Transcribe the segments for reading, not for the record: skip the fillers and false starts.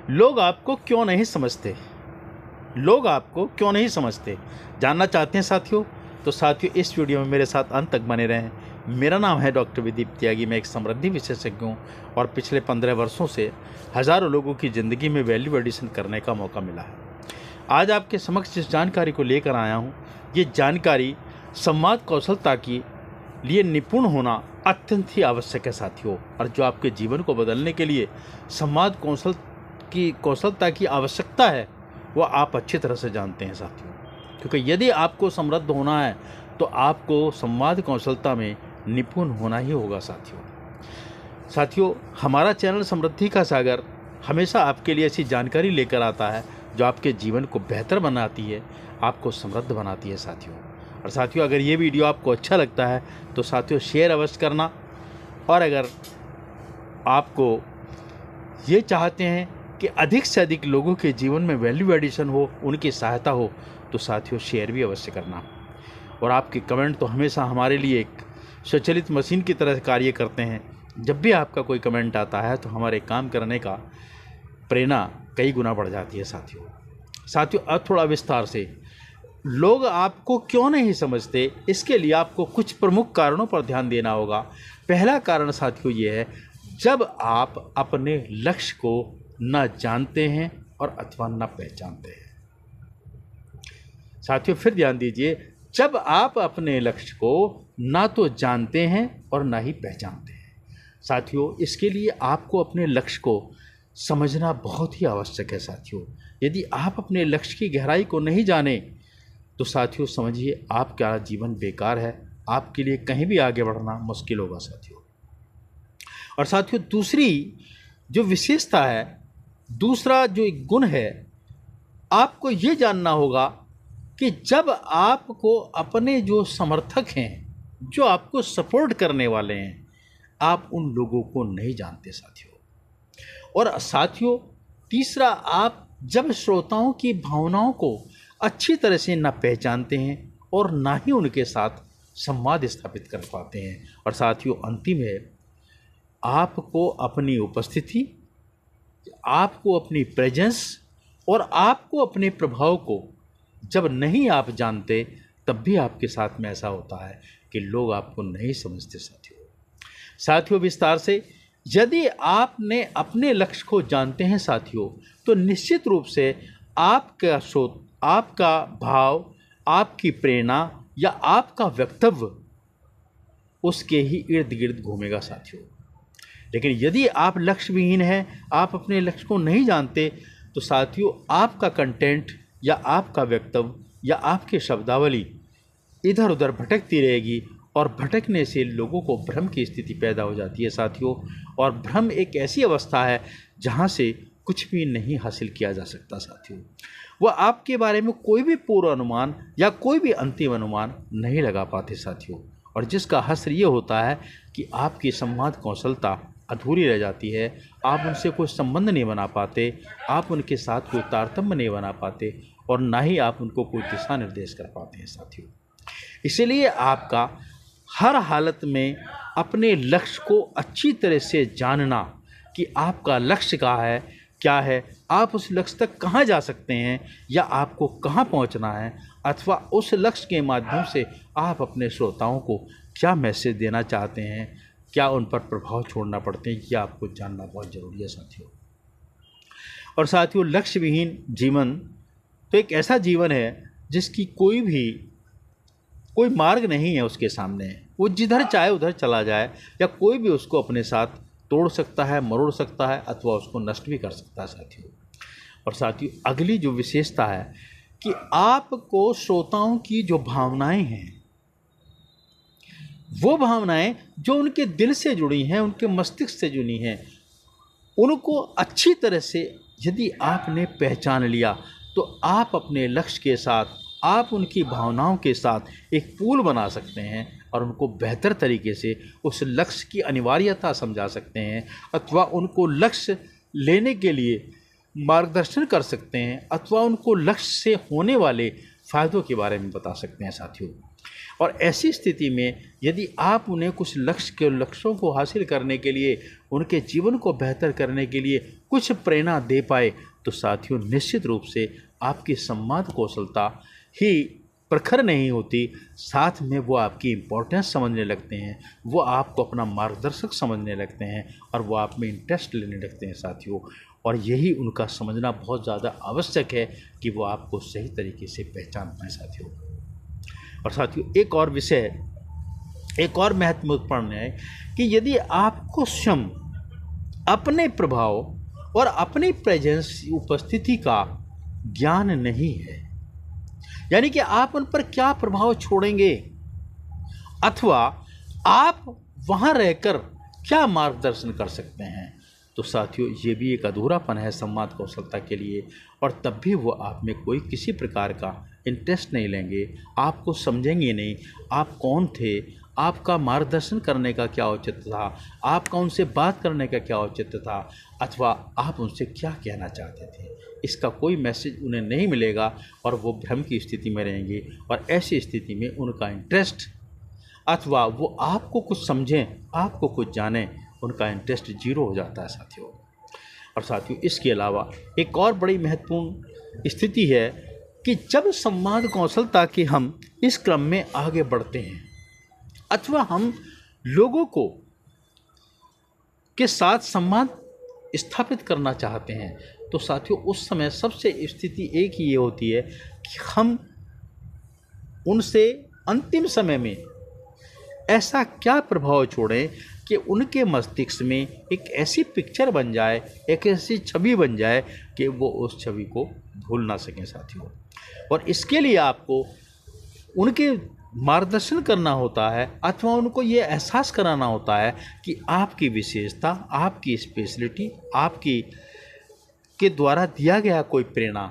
लोग आपको क्यों नहीं समझते? लोग आपको क्यों नहीं समझते? जानना चाहते हैं साथियों? तो साथियों इस वीडियो में मेरे साथ अंत तक बने रहें। मेरा नाम है डॉक्टर विदीप त्यागी। मैं एक समृद्धि विशेषज्ञ हूँ और पिछले 15 वर्षों से हज़ारों लोगों की ज़िंदगी में वैल्यू एडिशन करने का मौका मिला है। आज आपके समक्ष जिस जानकारी को लेकर आया हूँ, ये जानकारी संवाद कौशलता के लिए निपुण होना अत्यंत ही आवश्यक है साथियों। और जो आपके जीवन को बदलने के लिए संवाद कौशलता की आवश्यकता है वह आप अच्छी तरह से जानते हैं साथियों। क्योंकि यदि आपको समृद्ध होना है तो आपको संवाद कौशलता में निपुण होना ही होगा साथियों। हमारा चैनल समृद्धि का सागर हमेशा आपके लिए ऐसी जानकारी लेकर आता है जो आपके जीवन को बेहतर बनाती है, आपको समृद्ध बनाती है साथियों। और साथियों अगर ये वीडियो आपको अच्छा लगता है तो साथियों शेयर अवश्य करना। और अगर आपको ये चाहते हैं कि अधिक से अधिक लोगों के जीवन में वैल्यू एडिशन हो, उनकी सहायता हो, तो साथियों शेयर भी अवश्य करना। और आपके कमेंट तो हमेशा हमारे लिए एक स्वचालित मशीन की तरह कार्य करते हैं। जब भी आपका कोई कमेंट आता है तो हमारे काम करने का प्रेरणा कई गुना बढ़ जाती है साथियों। अब थोड़ा विस्तार से, लोग आपको क्यों नहीं समझते, इसके लिए आपको कुछ प्रमुख कारणों पर ध्यान देना होगा। पहला कारण साथियों ये है, जब आप अपने लक्ष्य को न जानते हैं और अथवा न पहचानते हैं। साथियों फिर ध्यान दीजिए, जब आप अपने लक्ष्य को ना तो जानते हैं और ना ही पहचानते हैं। साथियों इसके लिए आपको अपने लक्ष्य को समझना बहुत ही आवश्यक है साथियों। यदि आप अपने लक्ष्य की गहराई को नहीं जाने तो साथियों समझिए आपका जीवन बेकार है, आपके लिए कहीं भी आगे बढ़ना मुश्किल होगा साथियों। और साथियों दूसरी जो विशेषता है, दूसरा जो एक गुण है, आपको ये जानना होगा कि जब आपको अपने जो समर्थक हैं, जो आपको सपोर्ट करने वाले हैं, आप उन लोगों को नहीं जानते साथियों। और साथियों तीसरा, आप जब श्रोताओं की भावनाओं को अच्छी तरह से ना पहचानते हैं और ना ही उनके साथ संवाद स्थापित कर पाते हैं। और साथियों अंतिम है, आपको अपनी उपस्थिति, आपको अपनी प्रेजेंस और आपको अपने प्रभाव को जब नहीं आप जानते, तब भी आपके साथ में ऐसा होता है कि लोग आपको नहीं समझते साथियों विस्तार से, यदि आपने अपने लक्ष्य को जानते हैं साथियों, तो निश्चित रूप से आपका स्रोत, आपका भाव, आपकी प्रेरणा या आपका वक्तव्य उसके ही इर्द गिर्द घूमेगा साथियों। लेकिन यदि आप लक्ष्य विहीन हैं, आप अपने लक्ष्य को नहीं जानते, तो साथियों आपका कंटेंट या आपका वक्तव्य या आपकी शब्दावली इधर उधर भटकती रहेगी और भटकने से लोगों को भ्रम की स्थिति पैदा हो जाती है साथियों। और भ्रम एक ऐसी अवस्था है जहां से कुछ भी नहीं हासिल किया जा सकता साथियों। वह आपके बारे में कोई भी पूर्व अनुमान या कोई भी अंतिम अनुमान नहीं लगा पाते साथियों। और जिसका हश्र ये होता है कि आपकी संवाद कौशलता अधूरी रह जाती है, आप उनसे कोई संबंध नहीं बना पाते, आप उनके साथ कोई तारतम्य नहीं बना पाते और ना ही आप उनको कोई दिशा निर्देश कर पाते हैं साथियों। इसीलिए आपका हर हालत में अपने लक्ष्य को अच्छी तरह से जानना कि आपका लक्ष्य क्या है, आप उस लक्ष्य तक कहाँ जा सकते हैं या आपको कहाँ पहुँचना है, अथवा उस लक्ष्य के माध्यम से आप अपने श्रोताओं को क्या मैसेज देना चाहते हैं, क्या उन पर प्रभाव छोड़ना पड़ते हैं, यह आपको जानना बहुत ज़रूरी है साथियों। और साथियों लक्ष्य विहीन जीवन तो एक ऐसा जीवन है जिसकी कोई मार्ग नहीं है उसके सामने। वो जिधर चाहे उधर चला जाए या कोई भी उसको अपने साथ तोड़ सकता है, मरोड़ सकता है अथवा उसको नष्ट भी कर सकता है साथियों। और साथियों अगली जो विशेषता है कि आपको श्रोताओं की जो भावनाएं हैं, वो भावनाएं जो उनके दिल से जुड़ी हैं, उनके मस्तिष्क से जुड़ी हैं, उनको अच्छी तरह से यदि आपने पहचान लिया तो आप अपने लक्ष्य के साथ, आप उनकी भावनाओं के साथ एक पुल बना सकते हैं और उनको बेहतर तरीके से उस लक्ष्य की अनिवार्यता समझा सकते हैं अथवा उनको लक्ष्य लेने के लिए मार्गदर्शन कर सकते हैं अथवा उनको लक्ष्य से होने वाले फ़ायदों के बारे में बता सकते हैं साथियों। और ऐसी स्थिति में यदि आप उन्हें कुछ लक्ष्यों को हासिल करने के लिए, उनके जीवन को बेहतर करने के लिए कुछ प्रेरणा दे पाए, तो साथियों निश्चित रूप से आपकी संवाद कौशलता ही प्रखर नहीं होती, साथ में वो आपकी इम्पोर्टेंस समझने लगते हैं, वो आपको अपना मार्गदर्शक समझने लगते हैं और वो आप में इंटरेस्ट लेने लगते हैं साथियों। और यही उनका समझना बहुत ज़्यादा आवश्यक है कि वो आपको सही तरीके से पहचान पाएँ साथियों। और साथियों एक और महत्वपूर्ण है कि यदि आपको स्वयं अपने प्रभाव और अपनी प्रेजेंस उपस्थिति का ज्ञान नहीं है, यानी कि आप उन पर क्या प्रभाव छोड़ेंगे अथवा आप वहां रहकर क्या मार्गदर्शन कर सकते हैं, तो साथियों ये भी एक अधूरापन है संवाद कौशलता के लिए। और तब भी वो आप में कोई किसी प्रकार का इंटरेस्ट नहीं लेंगे, आपको समझेंगे नहीं, आप कौन थे, आपका मार्गदर्शन करने का क्या औचित्य था, आपका उनसे बात करने का क्या औचित्य था, अथवा आप उनसे क्या कहना चाहते थे, इसका कोई मैसेज उन्हें नहीं मिलेगा और वो भ्रम की स्थिति में रहेंगे। और ऐसी स्थिति में उनका इंटरेस्ट अथवा वो आपको कुछ समझें, आपको कुछ जानें, उनका इंटरेस्ट जीरो हो जाता है साथियों। और साथियों इसके अलावा एक और बड़ी महत्वपूर्ण स्थिति है कि जब संवाद कौशलता के हम इस क्रम में आगे बढ़ते हैं अथवा हम लोगों को के साथ संवाद स्थापित करना चाहते हैं, तो साथियों उस समय सबसे स्थिति एक ही ये होती है कि हम उनसे अंतिम समय में ऐसा क्या प्रभाव छोड़ें कि उनके मस्तिष्क में एक ऐसी पिक्चर बन जाए, एक ऐसी छवि बन जाए कि वो उस छवि को भूल ना सकें साथियों। और इसके लिए आपको उनके मार्गदर्शन करना होता है अथवा उनको ये एहसास कराना होता है कि आपकी विशेषता, आपकी स्पेशलिटी, आपकी के द्वारा दिया गया कोई प्रेरणा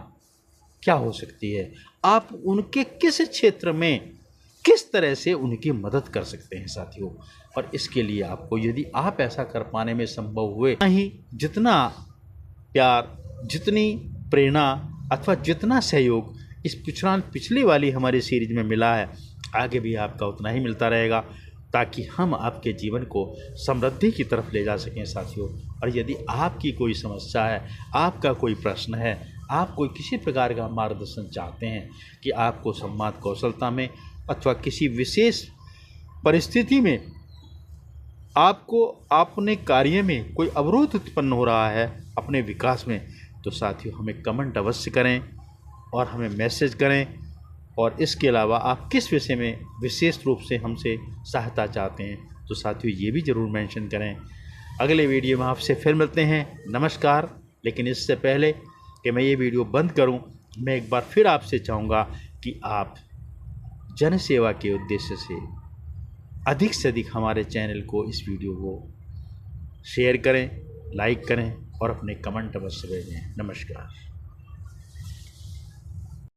क्या हो सकती है, आप उनके किस क्षेत्र में किस तरह से उनकी मदद कर सकते हैं साथियों। और इसके लिए आपको यदि आप ऐसा कर पाने में संभव हुए नहीं, जितना प्यार, जितनी प्रेरणा अथवा जितना सहयोग इस पिछली वाली हमारी सीरीज में मिला है, आगे भी आपका उतना ही मिलता रहेगा, ताकि हम आपके जीवन को समृद्धि की तरफ ले जा सकें साथियों। और यदि आपकी कोई समस्या है, आपका कोई प्रश्न है, आप कोई किसी प्रकार का मार्गदर्शन चाहते हैं कि आपको संवाद कौशलता में अथवा किसी विशेष परिस्थिति में आपको अपने कार्य में कोई अवरोध उत्पन्न हो रहा है अपने विकास में, तो साथियों हमें कमेंट अवश्य करें और हमें मैसेज करें। और इसके अलावा आप किस विषय में विशेष रूप से हमसे सहायता चाहते हैं, तो साथियों ये भी ज़रूर मेंशन करें। अगले वीडियो में आपसे फिर मिलते हैं। नमस्कार। लेकिन इससे पहले कि मैं ये वीडियो बंद करूं, मैं एक बार फिर आपसे चाहूँगा कि आप जन सेवा के उद्देश्य से अधिक हमारे चैनल को, इस वीडियो को शेयर करें, लाइक करें और अपने कमेंट अवश्य भेजें। नमस्कार।